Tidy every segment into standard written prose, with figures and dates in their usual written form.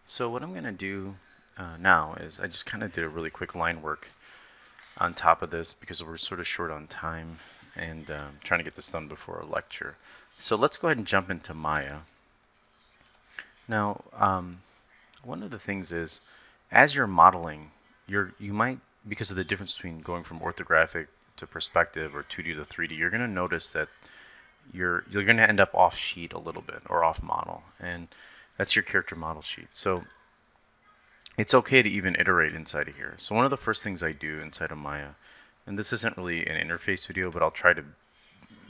So what I'm going to do now is I just kind of did a really quick line work on top of this because we're sort of short on time and trying to get this done before our lecture. So let's go ahead and jump into Maya. Now, one of the things is as you're modeling, you might, because of the difference between going from orthographic to perspective or 2D to 3D, you're going to notice that you're going to end up off sheet a little bit or off model, and that's your character model sheet. So it's okay to even iterate inside of here. So one of the first things I do inside of Maya, and this isn't really an interface video, but I'll try to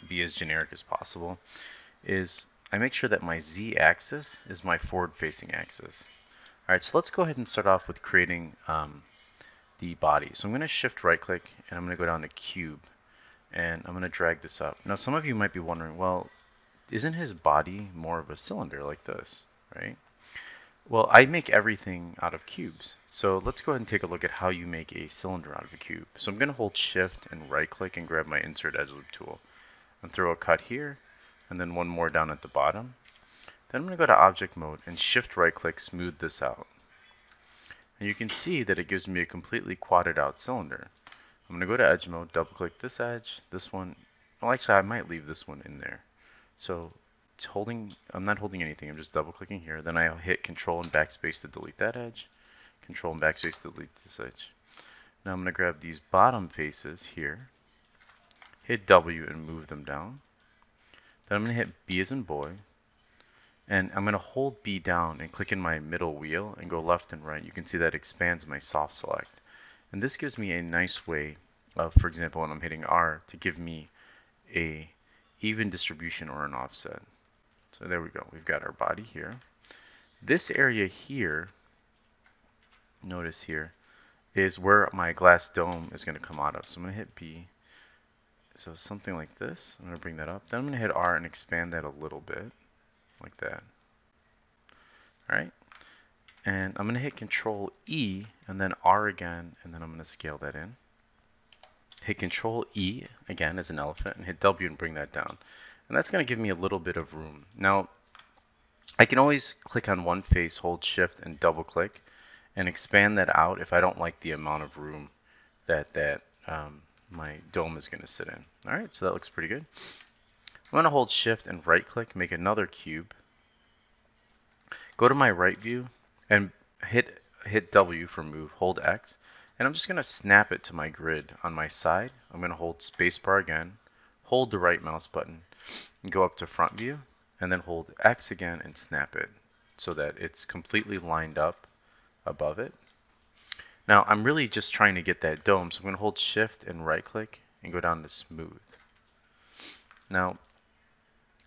be as generic as possible, is I make sure that my z-axis is my forward-facing axis. All right, so let's go ahead and start off with creating the body. So I'm going to shift right-click, and I'm going to go down to Cube, and I'm going to drag this up. Now, some of you might be wondering, well, isn't his body more of a cylinder like this, right? Well, I make everything out of cubes. So let's go ahead and take a look at how you make a cylinder out of a cube. So I'm going to hold shift and right click and grab my insert edge loop tool and throw a cut here and then one more down at the bottom. Then I'm going to go to object mode and shift right click, smooth this out. And you can see that it gives me a completely quadded out cylinder. I'm going to go to edge mode, double click this edge, this one. Well, actually I might leave this one in there. So I'm not holding anything, I'm just double clicking here. Then I'll hit control and backspace to delete that edge. Control and backspace to delete this edge. Now I'm going to grab these bottom faces here, hit W and move them down. Then I'm going to hit B as in boy, and I'm going to hold B down and click in my middle wheel and go left and right. You can see that expands my soft select. And this gives me a nice way of, for example, when I'm hitting R, to give me a even distribution or an offset. So there we go. We've got our body here. This area here, notice here, is where my glass dome is going to come out of. So I'm going to hit B. So something like this. I'm going to bring that up. Then I'm going to hit R and expand that a little bit, like that. All right. And I'm going to hit Control E and then R again, and then I'm going to scale that in. Hit Control E again as an elephant and hit W and bring that down. And that's going to give me a little bit of room. Now, I can always click on one face, hold shift and double click and expand that out if I don't like the amount of room that my dome is going to sit in. All right, so that looks pretty good. I'm going to hold shift and right click, make another cube. Go to my right view and hit W for move, hold X, and I'm just going to snap it to my grid on my side. I'm going to hold spacebar again, hold the right mouse button, and go up to front view, and then hold X again and snap it so that it's completely lined up above it. Now I'm really just trying to get that dome, so I'm going to hold shift and right click and go down to smooth. Now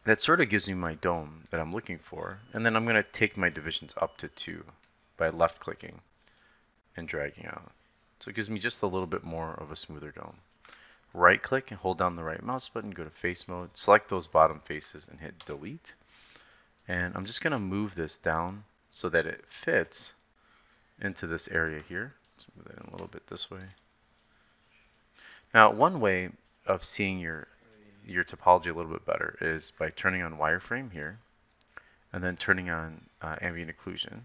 that sort of gives me my dome that I'm looking for, and then I'm going to take my divisions up to 2 by left clicking and dragging out. So it gives me just a little bit more of a smoother dome. Right click and hold down the right mouse button, go to face mode, select those bottom faces and hit delete. And I'm just going to move this down so that it fits into this area here. Let's move that in a little bit this way. Now, one way of seeing your topology a little bit better is by turning on wireframe here and then turning on ambient occlusion.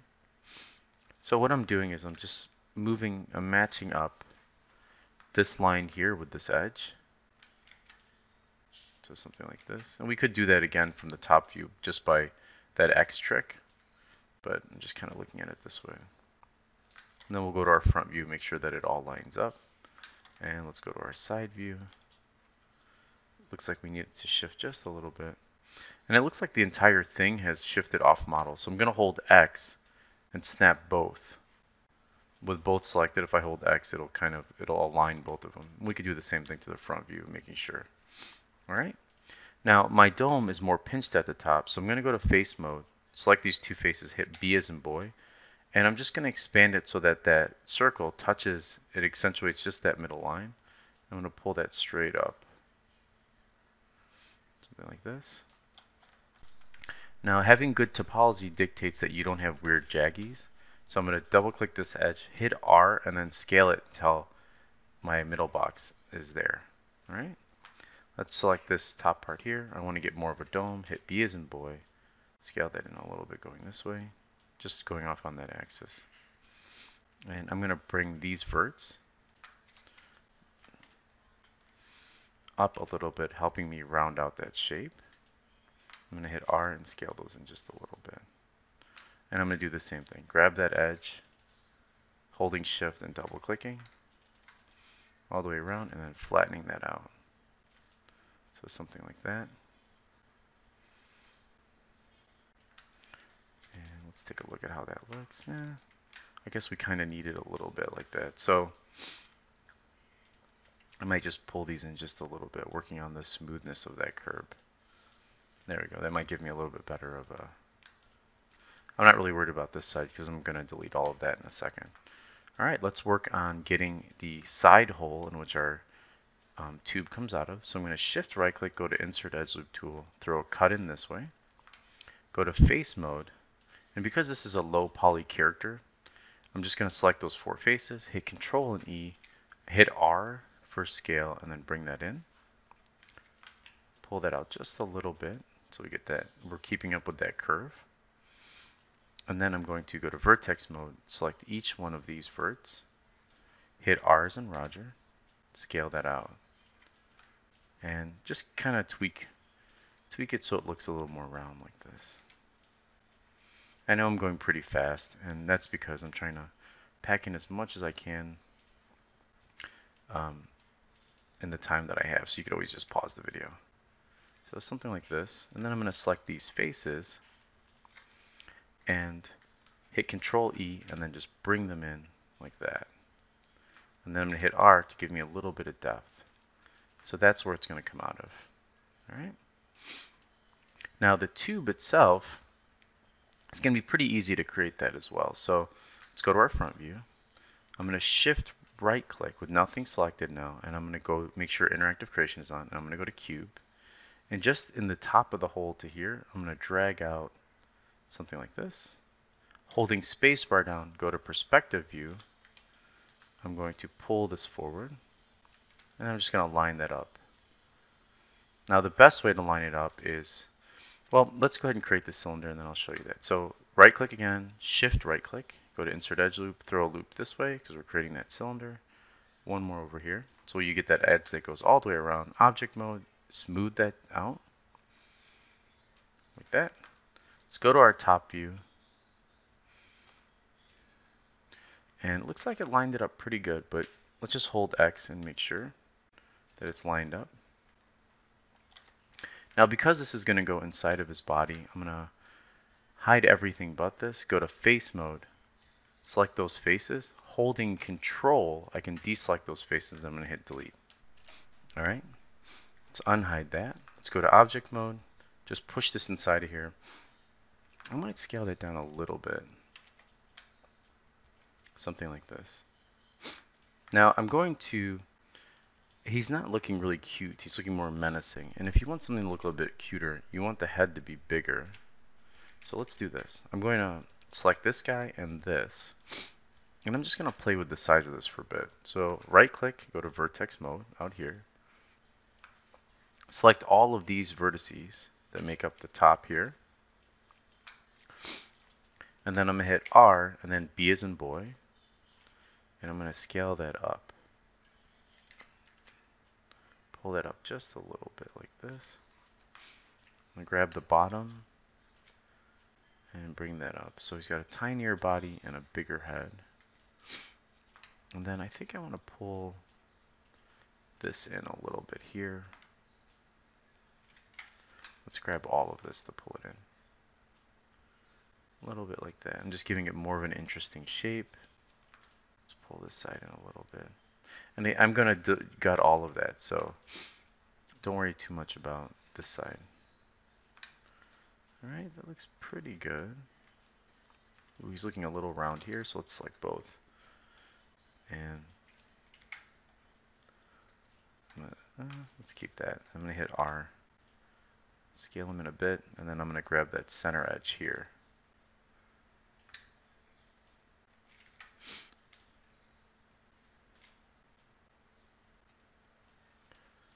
So what I'm doing is I'm just I'm matching up this line here with this edge. So something like this. And we could do that again from the top view just by that X trick, but I'm just kind of looking at it this way. And then we'll go to our front view, make sure that it all lines up. And let's go to our side view. Looks like we need it to shift just a little bit. And it looks like the entire thing has shifted off model. So I'm going to hold X and snap both. With both selected, if I hold X, it'll align both of them. We could do the same thing to the front view, making sure. All right. Now my dome is more pinched at the top, so I'm going to go to face mode, select these two faces, hit B as in boy, and I'm just going to expand it so that that circle touches, it accentuates just that middle line. I'm going to pull that straight up. Something like this. Now having good topology dictates that you don't have weird jaggies. So I'm going to double click this edge, hit R, and then scale it until my middle box is there. All right. Let's select this top part here. I want to get more of a dome. Hit B as in boy. Scale that in a little bit going this way. just going off on that axis. And I'm going to bring these verts up a little bit, helping me round out that shape. I'm going to hit R and scale those in just a little bit. And I'm going to do the same thing. Grab that edge, holding shift and double clicking all the way around, and then flattening that out. So something like that. And let's take a look at how that looks. Yeah, I guess we kind of need it a little bit like that. So I might just pull these in just a little bit, working on the smoothness of that curve. There we go. That might give me a little bit better of a... I'm not really worried about this side because I'm going to delete all of that in a second. All right, let's work on getting the side hole in which our tube comes out of. So I'm going to shift right click, go to insert edge loop tool, throw a cut in this way, go to face mode, and because this is a low poly character, I'm just going to select those 4 faces, hit Control and E, hit R for scale, and then bring that in. Pull that out just a little bit so we get that, we're keeping up with that curve. And then I'm going to go to vertex mode, select each one of these verts, hit R's and Roger, scale that out, and just kind of tweak it so it looks a little more round like this. I know I'm going pretty fast, and that's because I'm trying to pack in as much as I can in the time that I have, so you could always just pause the video. So something like this, and then I'm going to select these faces and hit Control E and then just bring them in like that. And then I'm going to hit R to give me a little bit of depth. So that's where it's going to come out of. All right. Now the tube itself, it's going to be pretty easy to create that as well. So let's go to our front view. I'm going to shift right click with nothing selected now, and I'm going to go make sure interactive creation is on, and I'm going to go to cube. And just in the top of the hole to here, I'm going to drag out something like this. Holding spacebar down, go to perspective view. I'm going to pull this forward, and I'm just going to line that up. Now the best way to line it up is, well, let's go ahead and create the cylinder and then I'll show you that. So right click again, shift right click, go to insert edge loop, throw a loop this way because we're creating that cylinder. One more over here. So you get that edge that goes all the way around. Object mode, smooth that out like that. Let's go to our top view. And it looks like it lined it up pretty good, but let's just hold X and make sure that it's lined up. Now because this is going to go inside of his body, I'm going to hide everything but this, go to face mode, select those faces, holding Control, I can deselect those faces, and I'm going to hit delete. Alright, let's unhide that. Let's go to object mode, just push this inside of here. I might scale that down a little bit. Something like this. Now I'm going to, he's not looking really cute, he's looking more menacing. And if you want something to look a little bit cuter, you want the head to be bigger. So let's do this. I'm going to select this guy and this. And I'm just going to play with the size of this for a bit. So right click, go to vertex mode out here. Select all of these vertices that make up the top here. And then I'm going to hit R and then B as in boy. And I'm going to scale that up. Pull that up just a little bit like this. I'm going to grab the bottom and bring that up. So he's got a tinier body and a bigger head. And then I think I want to pull this in a little bit here. Let's grab all of this to pull it in. A little bit like that. I'm just giving it more of an interesting shape. Let's pull this side in a little bit. And I'm going to gut all of that, so don't worry too much about this side. Alright, that looks pretty good. Ooh, he's looking a little round here, so let's select both. And let's keep that. I'm going to hit R. Scale him in a bit, and then I'm going to grab that center edge here.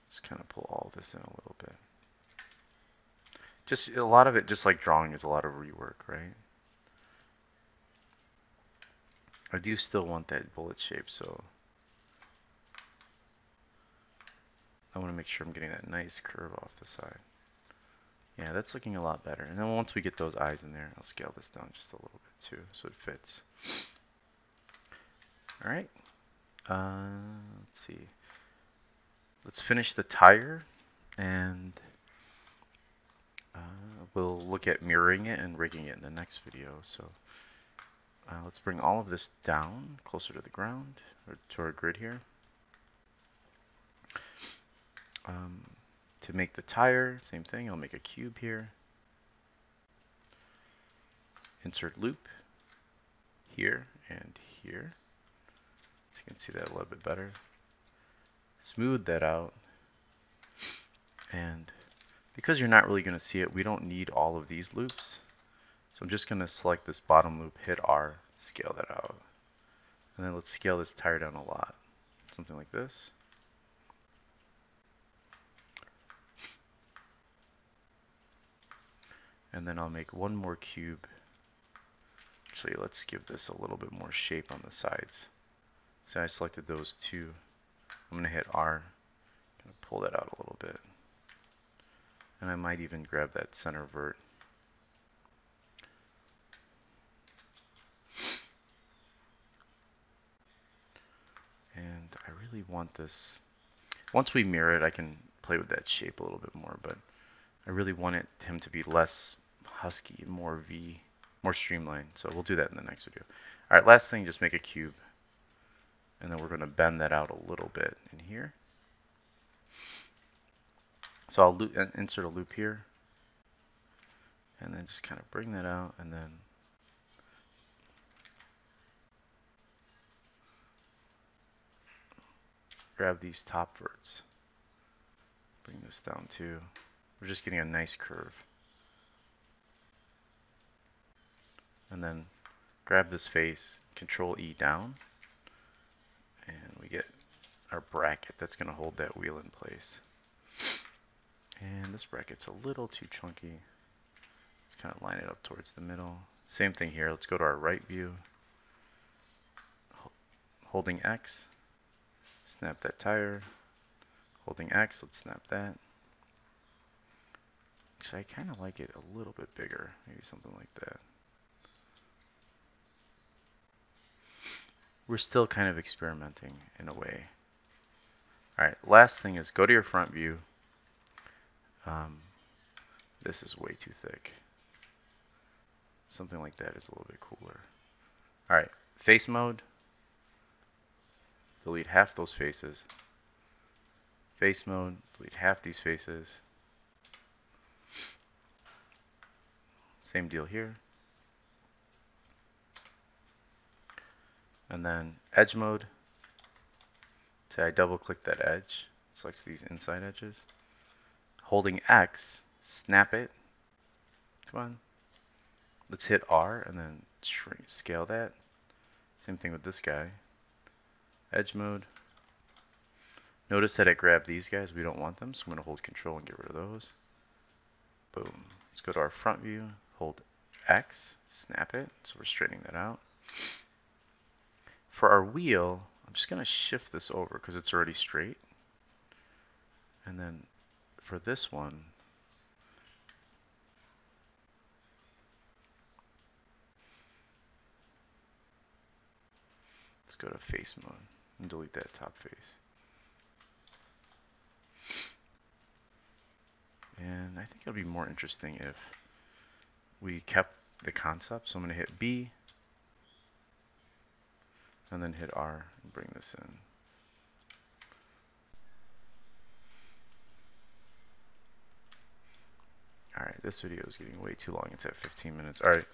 Just kind of pull all this in a little bit. Just a lot of it, just like drawing, is a lot of rework, right? I do still want that bullet shape, so I want to make sure I'm getting that nice curve off the side. Yeah, that's looking a lot better. And then once we get those eyes in there, I'll scale this down just a little bit too, so it fits. All right. Let's see. Let's finish the tire, and we'll look at mirroring it and rigging it in the next video. So let's bring all of this down closer to the ground, or to our grid here. To make the tire, same thing, I'll make a cube here. Insert loop here and here. So you can see that a little bit better. Smooth that out. And because you're not really going to see it, we don't need all of these loops. So I'm just going to select this bottom loop, hit R, scale that out. And then let's scale this tire down a lot. Something like this. And then I'll make one more cube. Actually, let's give this a little bit more shape on the sides. So I selected those two. I'm going to hit R, kind of pull that out a little bit. And I might even grab that center vert. And I really want this. Once we mirror it, I can play with that shape a little bit more, but I really want him to be less husky, more V, more streamlined. So we'll do that in the next video. All right, last thing, just make a cube. And then we're going to bend that out a little bit in here. So I'll insert a loop here. And then just kind of bring that out, and then grab these top verts. Bring this down too. We're just getting a nice curve. And then grab this face, Control E down, and we get our bracket that's going to hold that wheel in place. And this bracket's a little too chunky. Let's kind of line it up towards the middle. Same thing here. Let's go to our right view. Holding X, snap that tire. Holding X, let's snap that. Actually, I kind of like it a little bit bigger. Maybe something like that. We're still kind of experimenting in a way. Alright, last thing is go to your front view. This is way too thick. Something like that is a little bit cooler. Alright, face mode. Delete half those faces. Face mode, delete half these faces. Same deal here. And then edge mode. So I double click that edge. It selects these inside edges. Holding X, snap it. Come on. Let's hit R and then scale that. Same thing with this guy. Edge mode. Notice that it grabbed these guys. We don't want them, so I'm going to hold Control and get rid of those. Boom. Let's go to our front view. Hold X, snap it. So we're straightening that out. For our wheel, I'm just going to shift this over because it's already straight. And then for this one, let's go to face mode and delete that top face. And I think it'll be more interesting if we kept the concept. So I'm going to hit B and then hit R and bring this in. Alright, this video is getting way too long. It's at 15 minutes. Alright,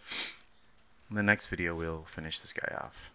in the next video we'll finish this guy off.